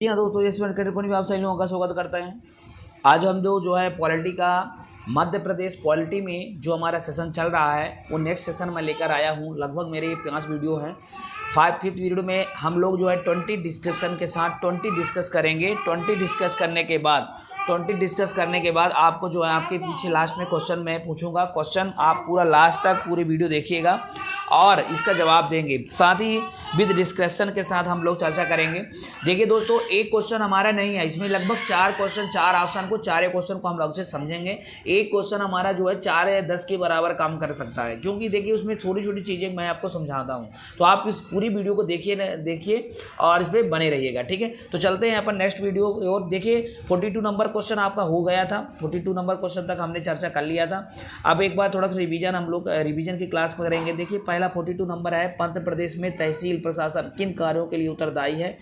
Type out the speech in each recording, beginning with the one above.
जी हाँ दोस्तों, यस वेंकट भी आप सभी लोगों का स्वागत करते हैं। आज हम जो है पॉलिटी का मध्य प्रदेश पॉलिटी में जो हमारा सेशन चल रहा है वो नेक्स्ट सेशन में लेकर आया हूँ। लगभग मेरे 5 वीडियो हैं। 5th वीडियो में हम लोग जो है 20 डिस्कशन के साथ 20 डिस्कस करेंगे। 20 डिस्कस करने के बाद आपको जो है आपके पीछे लास्ट में क्वेश्चन मैं पूछूंगा। क्वेश्चन आप पूरा लास्ट तक पूरी वीडियो देखिएगा और इसका जवाब देंगे। साथ ही विद डिस्क्रिप्शन के साथ हम लोग चर्चा करेंगे। देखिए दोस्तों, एक क्वेश्चन हमारा नहीं है, इसमें लगभग 4 क्वेश्चन, 4 ऑप्शन को 4 क्वेश्चन को हम लोग से समझेंगे। एक क्वेश्चन हमारा जो है 4 या 10 के बराबर काम कर सकता है, क्योंकि देखिए उसमें छोटी छोटी चीज़ें मैं आपको समझाता हूँ। तो आप इस पूरी वीडियो को देखिए और इस पर बने रहिएगा, ठीक है। तो चलते हैं अपन नेक्स्ट वीडियो और देखिए 42 नंबर क्वेश्चन आपका हो गया था। 42 नंबर क्वेश्चन तक हमने चर्चा कर लिया था। अब एक बार थोड़ा सा रिवीजन हम लोग रिवीजन की क्लास में करेंगे। देखिए पहला 42 नंबर है, मध्य प्रदेश में तहसील प्रशासन किन कार्यों के लिए उत्तरदायी है।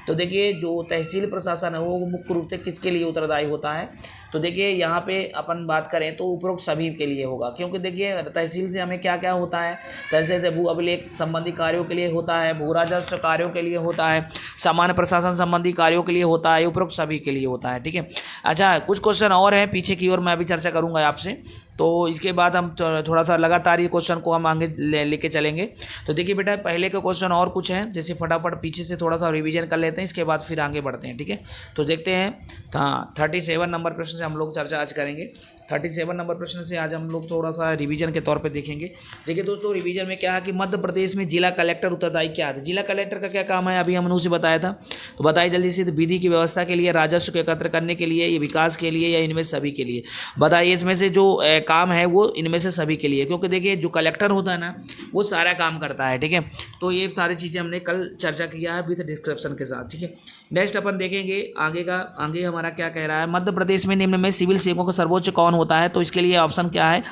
तो देखिए जो तहसील प्रशासन है वो मुख्य रूप से किसके लिए उत्तरदायी होता है। तो देखिए यहाँ पे अपन बात करें तो उपरोक्त सभी के लिए होगा, क्योंकि देखिए तहसील से हमें क्या क्या होता है। तहसील से भू अभिलेख संबंधी कार्यों के लिए होता है, भू राजस्व कार्यों के लिए होता है, सामान्य प्रशासन संबंधी कार्यों के लिए होता है, उपरोक्त सभी के लिए होता है, ठीक है। अच्छा, कुछ क्वेश्चन और हैं पीछे की ओर, मैं अभी चर्चा करूँगा आपसे। तो इसके बाद हम थोड़ा सा लगातार ये क्वेश्चन को हम आगे लेके चलेंगे। तो देखिए बेटा, पहले के क्वेश्चन और कुछ हैं, जैसे फटाफट पीछे से थोड़ा सा रिवीजन कर लेते हैं, इसके बाद फिर आगे बढ़ते हैं, ठीक है। तो देखते हैं। हाँ, 37 नंबर प्रश्न से हम लोग चर्चा आज करेंगे। 37 नंबर प्रश्न से आज हम लोग थोड़ा सा रिवीजन के तौर पे देखेंगे। देखिए दोस्तों, रिवीजन में क्या है कि मध्य प्रदेश में जिला कलेक्टर उत्तरदायी क्या है। जिला कलेक्टर का क्या काम है, अभी हमने उसे बताया था। तो बताइए जल्दी से। विधि की व्यवस्था के लिए, राजस्व एकत्र करने के लिए, या विकास के लिए, या इनमें सभी के लिए। बताइए इसमें से जो काम है वो इनमें से सभी के लिए, क्योंकि देखिए जो कलेक्टर होता है ना वो सारा काम करता है, ठीक है। तो ये सारी चीज़ें हमने कल चर्चा किया है विद डिस्क्रिप्शन के साथ, ठीक है। नेक्स्ट अपन देखेंगे आगे हमारा क्या कह रहा है। मध्य प्रदेश में निम्न में सिविल सेवकों का सर्वोच्च कौन होता है। तो इसके लिए ऑप्शन क्या है,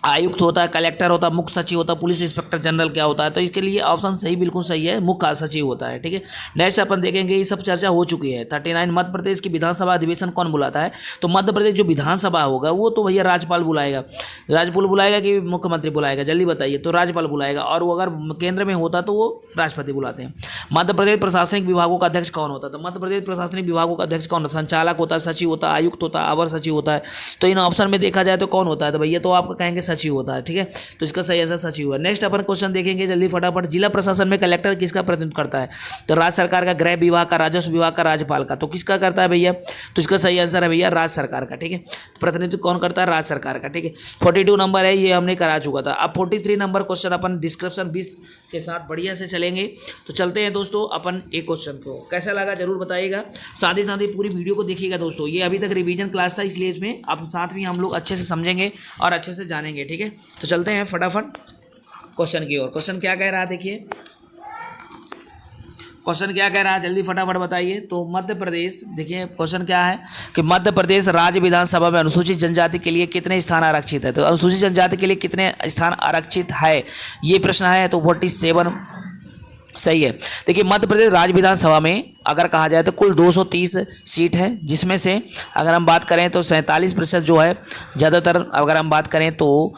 आयुक्त होता है, कलेक्टर होता है, मुख्य सचिव होता है, पुलिस इंस्पेक्टर जनरल क्या होता है। तो इसके लिए ऑप्शन सही बिल्कुल सही है, मुख्य सचिव होता है, ठीक है। नेक्स्ट अपन देखेंगे, ये सब चर्चा हो चुकी है। 39 मध्य प्रदेश की विधानसभा अधिवेशन कौन बुलाता है। तो मध्य प्रदेश जो विधानसभा होगा वो तो भैया राज्यपाल बुलाएगा। राज्यपाल बुलाएगा कि मुख्यमंत्री बुलाएगा, जल्दी बताइए। तो राज्यपाल बुलाएगा, और वो अगर केंद्र में होता तो वो राष्ट्रपति बुलाते हैं। मध्य प्रदेश प्रशासनिक विभागों का अध्यक्ष कौन होता है। तो मध्य प्रदेश प्रशासनिक विभागों का अध्यक्ष कौन होता है। संचालक होता है, सचिव होता है, आयुक्त होता है, अवर सचिव होता है। तो इन ऑप्शन में देखा जाए तो कौन होता है। तो भैया तो आपका कहेंगे सचिव होता है, ठीक है। तो इसका सही आंसर सचिव है। नेक्स्ट अपन क्वेश्चन देखेंगे जल्दी फटाफट। जिला प्रशासन में कलेक्टर किसका प्रतिनिधित्व करता है। तो राज्य सरकार का, गृह विभाग का, राजस्व विभाग का, राज्यपाल का। तो किसका करता है भैया। तो इसका सही आंसर है भैया राज्य सरकार का, ठीक है। प्रतिनिधित्व कौन करता है, राज्य सरकार का, ठीक है। 42 नंबर है, ये हमने करा चुका था। अब 43 नंबर क्वेश्चन अपन डिस्क्रिप्शन 20 के साथ बढ़िया से चलेंगे। तो चलते हैं दोस्तों अपन एक क्वेश्चन को, कैसा लगा जरूर बताइएगा। साथ ही पूरी वीडियो को देखिएगा दोस्तों। ये अभी तक रिवीजन क्लास था, इसलिए इसमें अब साथ में हम लोग अच्छे से समझेंगे और अच्छे से जानेंगे, ठीक है। तो चलते हैं फटाफट क्वेश्चन की ओर। क्वेश्चन क्या कह रहा है, देखिए क्वेश्चन क्या कह रहा है, जल्दी फटाफट बताइए। तो मध्य प्रदेश, देखिए क्वेश्चन क्या है कि मध्य प्रदेश राज्य विधानसभा में अनुसूचित जनजाति के लिए कितने स्थान आरक्षित है। तो अनुसूचित जनजाति के लिए कितने स्थान आरक्षित है, ये प्रश्न है। तो 47 सही है। देखिए मध्य प्रदेश राज्य विधानसभा में अगर कहा जाए तो कुल 230 सीट है, जिसमें से अगर हम बात करें तो 47% जो है, ज़्यादातर अगर हम बात करें तो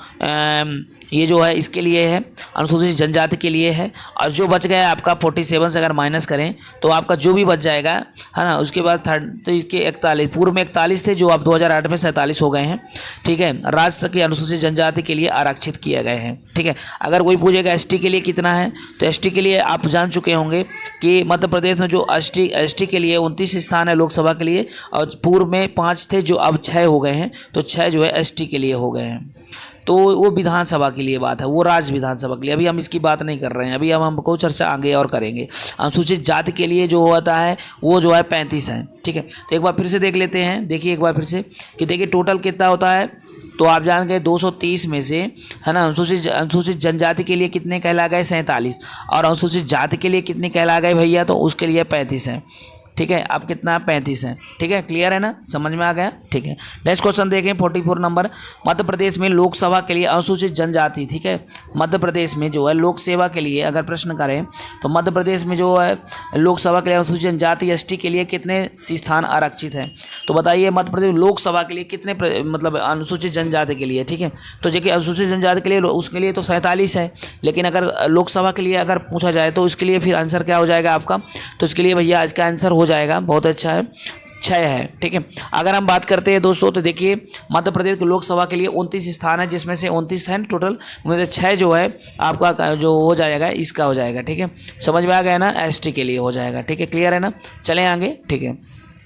ये जो है इसके लिए है, अनुसूचित जनजाति के लिए है। और जो बच गया आपका 47 से अगर माइनस करें तो आपका जो भी बच जाएगा है ना, उसके बाद तो इसके 41, पूर्व में 41 थे जो अब 2008 में 47 हो गए हैं, ठीक है। राज्य के अनुसूचित जनजाति के लिए आरक्षित किए गए हैं, ठीक है। अगर कोई पूछेगा एसटी के लिए कितना है, तो एसटी के लिए आप जान चुके होंगे कि मध्य प्रदेश में जो एसटी के लिए 29 स्थान है लोकसभा के लिए, और पूर्व में 5 थे जो अब 6 हो गए हैं। तो 6 जो है एसटी के लिए हो गए हैं। तो वो विधानसभा के लिए बात है, वो राज्य विधानसभा के लिए। अभी हम इसकी बात नहीं कर रहे हैं, अभी हमको चर्चा आगे और करेंगे। अनुसूचित जाति के लिए जो होता है वो जो है 35 है, ठीक है। तो एक बार फिर से देख लेते हैं। देखिए एक बार फिर से कि देखिए टोटल कितना होता है। तो आप जान गए 230 में से, है ना, अनुसूचित जनजाति के लिए कितने कहला गए, 47। और अनुसूचित जाति के लिए कितने कहला गए भैया, तो उसके लिए 35 है, ठीक है। अब कितना 35 है, ठीक है। क्लियर है ना, समझ में आ गया, ठीक है। नेक्स्ट क्वेश्चन देखें 44 नंबर। मध्य प्रदेश में लोकसभा के लिए अनुसूचित जनजाति, ठीक है। मध्य प्रदेश में जो है लोक सेवा के लिए अगर प्रश्न करें तो मध्य प्रदेश में जो है लोकसभा के लिए अनुसूचित जनजाति एसटी के लिए कितने स्थान आरक्षित हैं। तो बताइए मध्य प्रदेश लोकसभा के लिए कितने मतलब अनुसूचित जनजाति के लिए, ठीक है। तो देखिए अनुसूचित जनजाति के लिए उसके लिए तो 47 है, लेकिन अगर लोकसभा के लिए अगर पूछा जाए तो उसके लिए फिर आंसर क्या हो जाएगा आपका। तो इसके लिए भैया इसका आंसर हो जाएगा, बहुत अच्छा है, 6 है, ठीक है। अगर हम बात करते हैं दोस्तों तो देखिए मध्य प्रदेश के लोकसभा के लिए 29 स्थान है, जिसमें से 29 है टोटल, उनमें से 6 जो है आपका जो हो जाएगा इसका हो जाएगा, ठीक है। समझ में आ गया ना, एसटी के लिए हो जाएगा, ठीक है, क्लियर है ना। चलें आगे, ठीक है।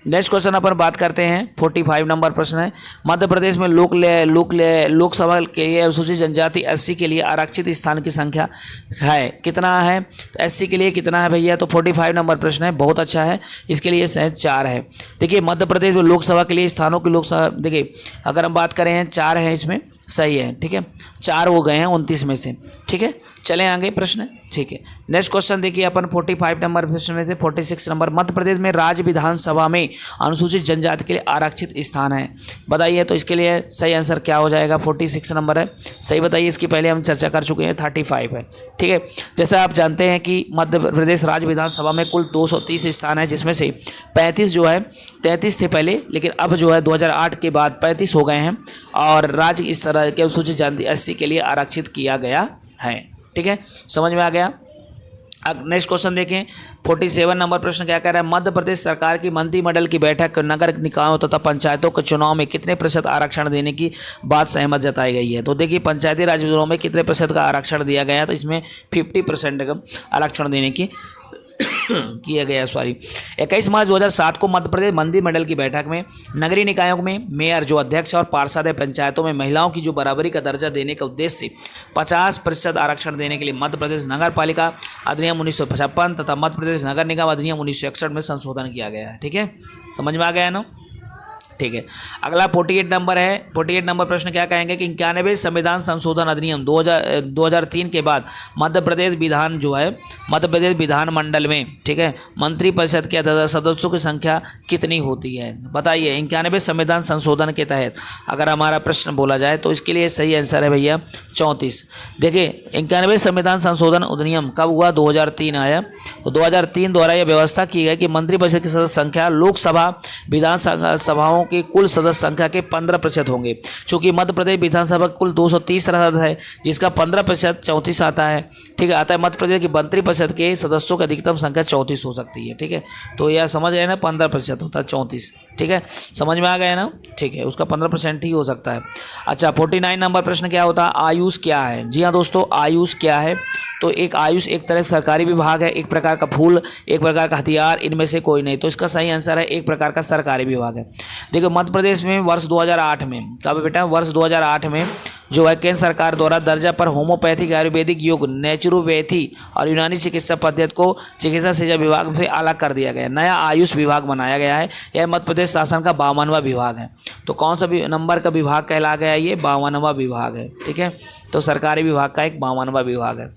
नेक्स्ट क्वेश्चन अपन बात करते हैं, 45 नंबर प्रश्न है। मध्य प्रदेश में लोकसभा के लिए अनुसूचित जनजाति एससी के लिए आरक्षित स्थान की संख्या है, कितना है एससी के लिए, कितना है भैया, तो 45 नंबर प्रश्न है, बहुत अच्छा है। इसके लिए 4 है। देखिए मध्य प्रदेश में लोकसभा के लिए स्थानों की लोकसभा, देखिए अगर हम बात करें 4 है इसमें, सही है, ठीक है, 4 हो गए हैं 29 में से, ठीक है। चलें आगे प्रश्न, ठीक है। नेक्स्ट क्वेश्चन देखिए अपन 45 नंबर प्रश्न में से 46 नंबर, मध्य प्रदेश में राज्य विधानसभा में अनुसूचित जनजाति के लिए आरक्षित स्थान है, बताइए। तो इसके लिए सही आंसर क्या हो जाएगा, 46 नंबर है, सही बताइए। इसकी पहले हम चर्चा कर चुके हैं, 35 है, ठीक है। जैसा आप जानते हैं कि मध्य प्रदेश राज्य विधानसभा में कुल 230 स्थान है, जिसमें से 35 जो है, 33 थे पहले, लेकिन अब जो है 2008 के बाद 35 हो गए हैं, और राज्य इस तरह के अनुसूचित जाति एससी के लिए आरक्षित किया गया है, ठीक है, समझ में आ गया। अब नेक्स्ट क्वेश्चन देखें, 47 नंबर प्रश्न क्या कह रहा है, मध्य प्रदेश सरकार की मंत्रिमंडल की बैठक नगर निकायों तथा पंचायतों के चुनाव में कितने प्रतिशत आरक्षण देने की बात सहमत जताई गई है। तो देखिए पंचायती राज चुनाव में कितने प्रतिशत का आरक्षण दिया गया है, तो इसमें 50% का आरक्षण देने की किया गया, सॉरी। 21 मार्च 2007 को मध्य प्रदेश मंत्रिमंडल की बैठक में नगरीय निकायों में मेयर जो अध्यक्ष और पार्षद है, पंचायतों में महिलाओं की जो बराबरी का दर्जा देने के उद्देश्य से 50% आरक्षण देने के लिए मध्य प्रदेश नगर पालिका अधिनियम 1955 तथा मध्य प्रदेश नगर निगम अधिनियम 1961 में संशोधन किया गया है, ठीक है, समझ में आ गया ना, ठीक है। अगला 48 नंबर है। 48 नंबर प्रश्न क्या कहेंगे कि 91 संविधान संशोधन अधिनियम 2003 के बाद मध्य प्रदेश विधान जो है, मध्य प्रदेश विधानमंडल में, ठीक है, मंत्रिपरिषद के सदस्यों की संख्या कितनी होती है, बताइए। 91 संविधान संशोधन के तहत अगर हमारा प्रश्न बोला जाए तो इसके लिए सही आंसर है भैया 34। देखिए 91 संविधान संशोधन अधिनियम कब हुआ, 2003 आया। तो 2003 द्वारा यह व्यवस्था की गई कि मंत्रिपरिषद की सदस्य संख्या लोकसभा विधानसभाओं की कुल सदस्य संख्या के 15% होंगे। चूंकि मध्य प्रदेश विधानसभा कुल 230 सदस्य है, जिसका 15% 34 आता है, ठीक है, आता है। मध्य प्रदेश की मंत्रिपरिषद के सदस्यों की अधिकतम संख्या 34 हो सकती है, ठीक है। तो यह समझ गए ना, 15% होता है 34, ठीक है, समझ में आ गया ना, ठीक है, उसका 15% ही हो सकता है। अच्छा 49 नंबर प्रश्न क्या होता है, आयुष क्या है। जी हाँ दोस्तों, आयुष क्या है, तो एक आयुष एक तरह सरकारी विभाग है, एक प्रकार का फूल, एक प्रकार का हथियार, इनमें से कोई नहीं। तो इसका सही आंसर है एक प्रकार का सरकारी विभाग है। देखो मध्य प्रदेश में वर्ष 2008 में, कब बेटा, वर्ष 2008 में जो है केंद्र सरकार द्वारा दर्जा पर होम्योपैथिक, आयुर्वेदिक, योग, नेचुरोपैथी और यूनानी चिकित्सा पद्धति को चिकित्सा शिक्षा विभाग से अलग कर दिया गया, नया आयुष विभाग बनाया गया है। यह मध्य प्रदेश शासन का 52वां विभाग है। तो कौन सा नंबर का विभाग कहला गया, ये 52वां विभाग है, ठीक है। तो सरकारी विभाग का एक 52वां विभाग है।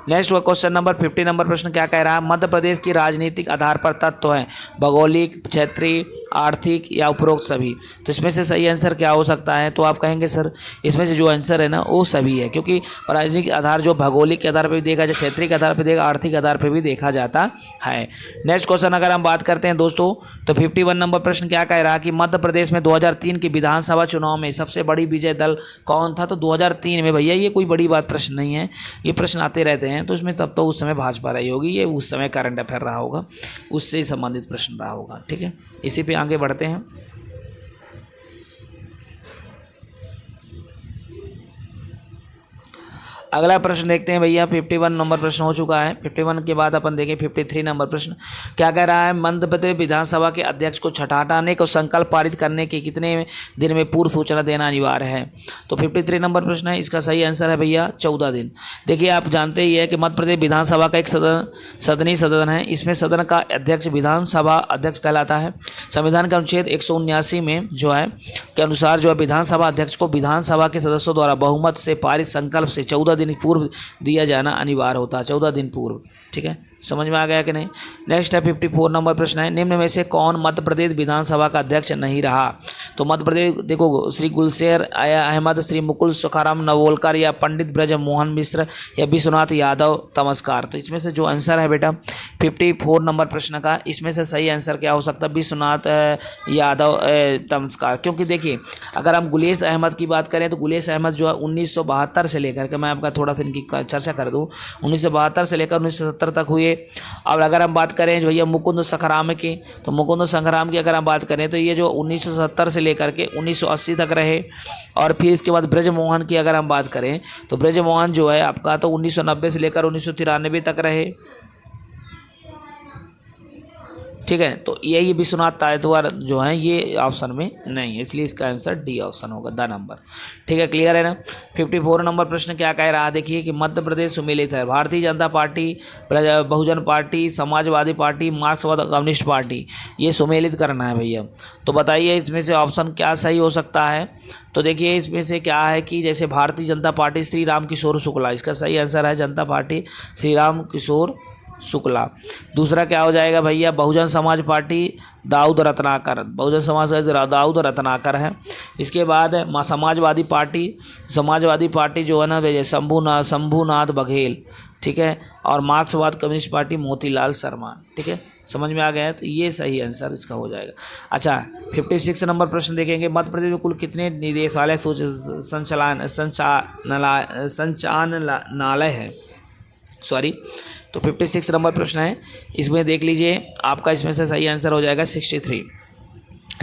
नेक्स्ट क्वेश्चन नंबर 50 नंबर प्रश्न क्या कह रहा है, मध्य प्रदेश की राजनीतिक आधार पर तत्व हैं भौगोलिक, क्षेत्रीय, आर्थिक या उपरोक्त सभी। तो इसमें से सही आंसर क्या हो सकता है, तो आप कहेंगे सर इसमें से जो आंसर है ना वो सभी है, क्योंकि राजनीतिक आधार जो भौगोलिक के आधार पर भी देखा जाए, क्षेत्रीय के आधार पर देखा, आर्थिक आधार पर भी देखा जाता है। नेक्स्ट क्वेश्चन अगर हम बात करते हैं दोस्तों तो 51 नंबर प्रश्न क्या कह रहा है कि मध्य प्रदेश में 2003 के विधानसभा चुनाव में सबसे बड़ी विजय दल कौन था। तो 2003 में भैया ये कोई बड़ी बात प्रश्न नहीं है, ये प्रश्न आते रहते हैं, तो इसमें तब तो उस समय भाजपा रही होगी, ये उस समय करंट अफेयर रहा होगा, उससे संबंधित प्रश्न रहा होगा, ठीक है। इसी पे आगे बढ़ते हैं। अगला प्रश्न देखते हैं भैया, 51 नंबर प्रश्न हो चुका है। 51 के बाद अपन देखें 53 नंबर प्रश्न क्या कह रहा है, मध्य प्रदेश विधानसभा के अध्यक्ष को हटाने को संकल्प पारित करने के कितने दिन में पूर्व सूचना देना अनिवार्य है। तो 53 नंबर प्रश्न है, इसका सही आंसर है भैया 14 दिन। देखिए आप जानते ही है कि मध्य प्रदेश विधानसभा का एक सदनी सदन है, इसमें सदन का अध्यक्ष विधानसभा अध्यक्ष कहलाता है। संविधान के अनुच्छेद 179 में जो है के अनुसार जो है विधानसभा अध्यक्ष को विधानसभा के सदस्यों द्वारा बहुमत से पारित संकल्प से 14 दिन पूर्व दिया जाना अनिवार्य होता है, 14 दिन पूर्व, ठीक है, समझ में आ गया कि नहीं। नेक्स्ट है 54 नंबर प्रश्न है, निम्न में से कौन मध्य प्रदेश विधानसभा का अध्यक्ष नहीं रहा। तो मध्य प्रदेश देखो श्री गुलशेर अहमद, श्री मुकुल सुखाराम नवोलकर या पंडित ब्रज मोहन मिश्र या विश्वनाथ यादव तमस्कार। तो इसमें से जो आंसर है बेटा 54 नंबर प्रश्न का, इसमें से सही आंसर क्या हो सकता है? विश्वनाथ यादव तमस्कार। क्योंकि देखिए अगर हम गुलेश अहमद की बात करें तो गुलेश अहमद जो है 1972 से लेकर के, मैं आपका थोड़ा सा इनकी चर्चा कर दूं, 1972 से लेकर 1970 तक हुए। और अगर हम बात करें जो भैया मुकुंद संग्राम की, तो मुकुंद संग्राम की अगर हम बात करें तो ये जो 1970 से लेकर के 1980 तक रहे। और फिर इसके बाद ब्रजमोहन की अगर हम बात करें तो ब्रजमोहन जो है आपका तो 1990 से लेकर 1993 तक रहे, ठीक है। तो यही विश्वनाथ तायतवार जो है ये ऑप्शन में नहीं है, इसलिए इसका आंसर डी ऑप्शन होगा, द नंबर, ठीक है। क्लियर है ना। 54 नंबर प्रश्न क्या कह रहा है? देखिए कि मध्य प्रदेश सुमेलित है, भारतीय जनता पार्टी, बहुजन पार्टी, समाजवादी पार्टी, मार्क्सवादी कम्युनिस्ट पार्टी, ये सुमेलित करना है भैया। तो बताइए इसमें से ऑप्शन क्या सही हो सकता है? तो देखिए इसमें से क्या है कि जैसे भारतीय जनता पार्टी श्री राम किशोर शुक्ला, इसका सही आंसर है जनता पार्टी श्री राम किशोर शुक्ला। दूसरा क्या हो जाएगा भैया? बहुजन समाज पार्टी दाऊद रत्नाकर, बहुजन समाज दाऊद रत्नाकर है। इसके बाद समाजवादी पार्टी जो है ना भैया शंभूनाथ बघेल, ठीक है। और मार्क्सवाद कम्युनिस्ट पार्टी मोतीलाल शर्मा, ठीक है। समझ में आ गया है? तो ये सही आंसर इसका हो जाएगा। अच्छा 56 नंबर प्रश्न देखेंगे, मध्य प्रदेश में कुल कितने निदेशालय संचालनालय है? सॉरी, तो 56 नंबर प्रश्न है, इसमें देख लीजिए आपका इसमें से सही आंसर हो जाएगा 63।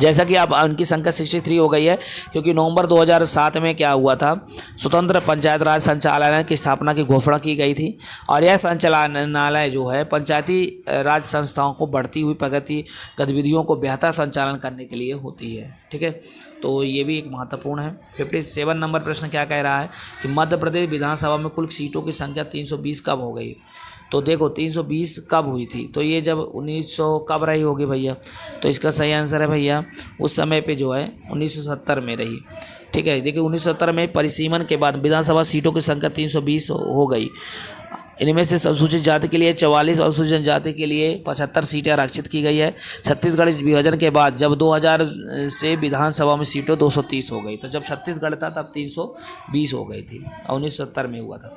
जैसा कि आप उनकी संख्या 63 हो गई है क्योंकि नवंबर 2007 में क्या हुआ था, स्वतंत्र पंचायत राज संचालनालय की स्थापना की घोषणा की गई थी। और यह संचालनालय जो है पंचायती राज संस्थाओं को बढ़ती हुई प्रगति गतिविधियों को बेहतर संचालन करने के लिए होती है, ठीक है। तो ये भी एक महत्वपूर्ण है। 57 नंबर प्रश्न क्या कह रहा है कि मध्य प्रदेश विधानसभा में कुल सीटों की संख्या 320 कब हो गई? तो देखो 320 कब हुई थी? तो ये जब 1900 कब रही होगी भैया? तो इसका सही आंसर है भैया उस समय पे जो है 1970 में रही, ठीक है। देखिए 1970 में परिसीमन के बाद विधानसभा सीटों की संख्या 320 हो गई। इनमें से अनुसूचित जाति के लिए 44, अनुसूचित जनजाति के लिए 75 सीटें आरक्षित की गई है। छत्तीसगढ़ विभाजन के बाद जब 2000 से विधानसभा में सीटें 230 हो गई, तो जब छत्तीसगढ़ था तब 320 हो गई थी और 1970 में हुआ था।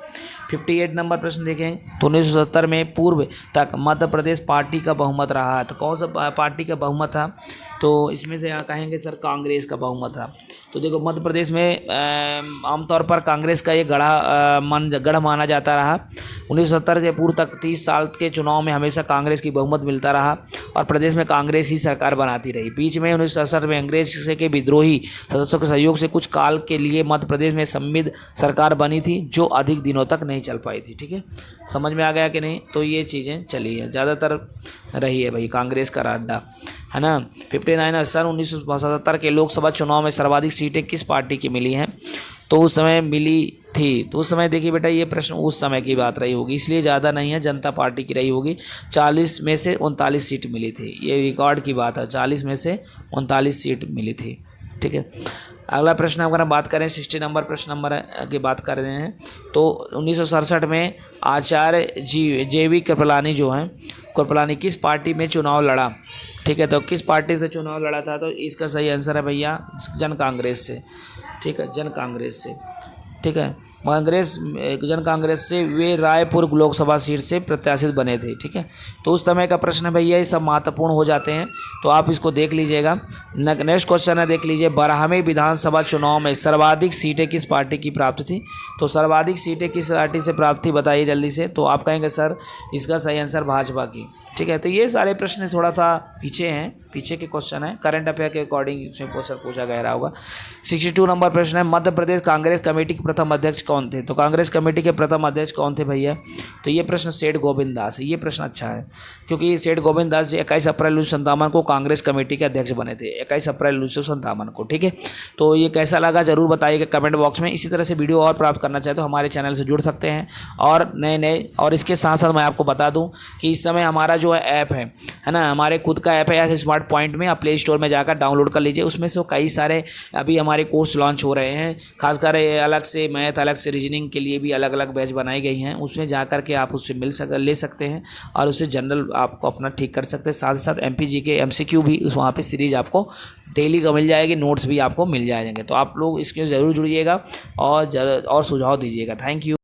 58 नंबर प्रश्न देखें तो 1970 में पूर्व तक मध्य प्रदेश पार्टी का बहुमत रहा है। तो कौन सा पार्टी का बहुमत था? तो इसमें से यहाँ कहेंगे सर कांग्रेस का बहुमत था। तो देखो मध्य प्रदेश में आमतौर पर कांग्रेस का ये गढ़ माना जाता रहा। 1970 के पूर्व तक 30 साल के चुनाव में हमेशा कांग्रेस की बहुमत मिलता रहा और प्रदेश में कांग्रेस ही सरकार बनाती रही। बीच में 1967 में अंग्रेज के विद्रोही सदस्यों के सहयोग से कुछ काल के लिए मध्य प्रदेश में संविध सरकार बनी थी जो अधिक दिनों तक नहीं चल पाई थी, ठीक है। समझ में आ गया कि नहीं? तो ये चीज़ें चली है, ज़्यादातर रही है भाई कांग्रेस का अड्डा, है ना। 59 सन 1977 के लोकसभा चुनाव में सर्वाधिक सीटें किस पार्टी की मिली हैं? तो उस समय मिली थी, तो उस समय देखिए बेटा ये प्रश्न उस समय की बात रही होगी, इसलिए ज़्यादा नहीं है, जनता पार्टी की रही होगी। 40 में से 39 सीट मिली थी, ये रिकॉर्ड की बात है, 40 में से 39 सीट मिली थी, ठीक है। अगला प्रश्न अगर हम बात करें 60 नंबर प्रश्न नंबर की बात कर रहे हैं तो 1967 में आचार्य JV कृपलानी जो हैं, कृपलानी किस पार्टी में चुनाव लड़ा? ठीक है, तो किस पार्टी से चुनाव लड़ा था? तो इसका सही आंसर है भैया जन कांग्रेस से, ठीक है, जन कांग्रेस से, ठीक है। जन कांग्रेस से वे रायपुर लोकसभा सीट से प्रत्याशित बने थे, ठीक है। तो उस समय का प्रश्न है भैया, ये सब महत्वपूर्ण हो जाते हैं तो आप इसको देख लीजिएगा। नेक्स्ट क्वेश्चन है, देख लीजिए, 12वें विधानसभा चुनाव में सर्वाधिक सीटें किस पार्टी की प्राप्त थी? तो सर्वाधिक सीटें किस पार्टी से प्राप्त थी बताइए जल्दी से। तो आप कहेंगे सर इसका सही आंसर भाजपा की, ठीक है। तो ये सारे प्रश्न थोड़ा सा पीछे हैं, पीछे के क्वेश्चन है, करंट अफेयर के अकॉर्डिंग इसमें क्वेश्चन पूछा गया रहा होगा। 62 नंबर प्रश्न है, मध्य प्रदेश कांग्रेस कमेटी के प्रथम अध्यक्ष कौन थे? तो कांग्रेस कमेटी के प्रथम अध्यक्ष कौन थे भैया? तो ये प्रश्न सेठ गोविंद दास है। ये प्रश्न अच्छा है क्योंकि सेठ गोविंद दास जी 21 अप्रैल 1957 को कांग्रेस कमेटी के अध्यक्ष बने थे, 21 अप्रैल 1957 को, ठीक है। तो ये कैसा लगा जरूर बताइएगा कमेंट बॉक्स में। इसी तरह से वीडियो और प्राप्त करना चाहे तो हमारे चैनल से जुड़ सकते हैं और नए और इसके साथ साथ मैं आपको बता दूँ कि इस समय हमारा जो जो है ऐप है ना, हमारे खुद का ऐप है ऐसे स्मार्ट पॉइंट में, आप प्ले स्टोर में जाकर डाउनलोड कर लीजिए। उसमें से कई सारे अभी हमारे कोर्स लॉन्च हो रहे हैं, खासकर अलग से मैथ, अलग से रीजनिंग के लिए भी अलग अलग बैच बनाई गई हैं। उसमें जा कर के आप उससे ले सकते हैं और उससे जनरल आपको अपना ठीक कर सकते हैं। साथ ही साथ MPG के MCQ भी वहाँ पे सीरीज आपको डेली का मिल जाएगी, नोट्स भी आपको मिल जाएंगे। तो आप लोग इसके ज़रूर जुड़िएगा और सुझाव दीजिएगा। Thank you.